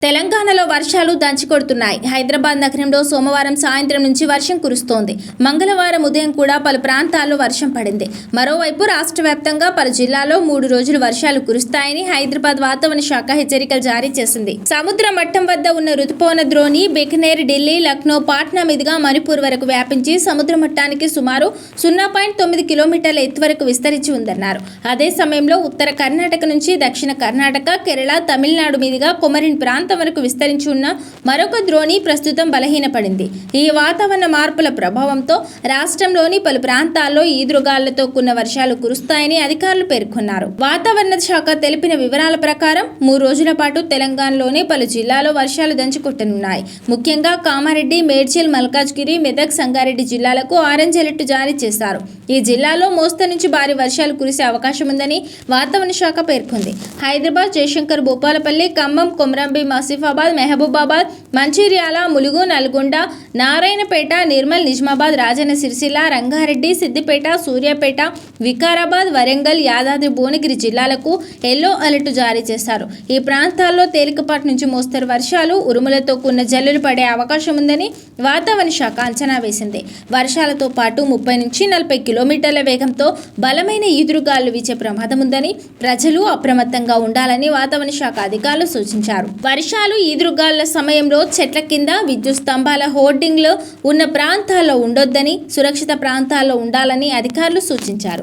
తెలంగాణలో వర్షాలు దంచికొడుతున్నాయి. హైదరాబాద్ నగరంలో సోమవారం సాయంత్రం నుంచి వర్షం కురుస్తోంది. మంగళవారం ఉదయం కూడా పలు ప్రాంతాల్లో వర్షం పడింది. మరోవైపు రాష్ట్ర వ్యాప్తంగా పలు జిల్లాల్లో 3 రోజులు వర్షాలు కురుస్తాయని హైదరాబాద్ వాతావరణ శాఖ హెచ్చరికలు జారీ చేసింది. సముద్ర మట్టం వద్ద ఉన్న రుతుపవన ద్రోణి బికనేర్, ఢిల్లీ, లక్నో, పాట్నా మీదుగా మణిపూర్ వరకు వ్యాపించి సముద్ర మట్టానికి సుమారు 0.9 కిలోమీటర్ల ఎత్తు వరకు విస్తరించి ఉందన్నారు. అదే సమయంలో ఉత్తర కర్ణాటక నుంచి దక్షిణ కర్ణాటక, కేరళ, తమిళనాడు మీదుగా కొమరిన్ ప్రాంతం వరకు విస్తరించి ఉన్న మరొక ద్రోణి ప్రస్తుతం బలహీనపడింది. ఈ వాతావరణ మార్పుల ప్రభావంతో రాష్ట్రంలోని పలు ప్రాంతాల్లో ఈదురుగాలులతో కూడిన వర్షాలు కురుస్తాయని అధికారులు పేర్కొన్నారు. వాతావరణ శాఖ తెలిపిన వివరాల ప్రకారం 3 రోజుల పాటు తెలంగాణలోని పలు జిల్లాల్లో వర్షాలు దంచుకొట్టనున్నాయి. ముఖ్యంగా కామారెడ్డి, మేడ్చల్, మల్కాజ్గిరి, మెదక్, సంగారెడ్డి జిల్లాలకు ఆరెంజ్ అలర్ట్ జారీ చేశారు. ఈ జిల్లాలో మోస్తరు నుంచి భారీ వర్షాలు కురిసే అవకాశం ఉందని వాతావరణ శాఖ పేర్కొంది. హైదరాబాద్, జయశంకర్, భూపాలపల్లి, ఖమ్మం, కొమరంభీం, ఆసిఫాబాద్, మహబూబాబాద్, మంచిర్యాల, ములుగు, నల్గొండ, నారాయణపేట, నిర్మల్, నిజామాబాద్, రాజన్న సిరిసిల్ల, రంగారెడ్డి, సిద్దిపేట, సూర్యాపేట, వికారాబాద్, వరంగల్, యాదాద్రి, భువనగిరి జిల్లాలకు ఎల్లో అలర్ట్ జారీ చేశారు. ఈ ప్రాంతాల్లో తేలికపాటి నుంచి మోస్తరు వర్షాలు, ఉరుములతో కూడిన జల్లులు పడే అవకాశం ఉందని వాతావరణ శాఖ అంచనా వేసింది. వర్షాలతో పాటు 30 నుంచి 40 కిలోమీటర్ల వేగంతో బలమైన ఈదురుగాలులు వీచే ప్రమాదం ఉందని ప్రజలు అప్రమత్తంగా ఉండాలని వాతావరణ శాఖ అధికారులు సూచించారు. వర్షాలు, ఈదురుగాలుల సమయంలో చెట్ల కింద, విద్యుత్ స్తంభాల హోర్డింగ్లు ఉన్న ప్రాంతాల్లో ఉండొద్దని, సురక్షిత ప్రాంతాల్లో ఉండాలని అధికారులు సూచించారు.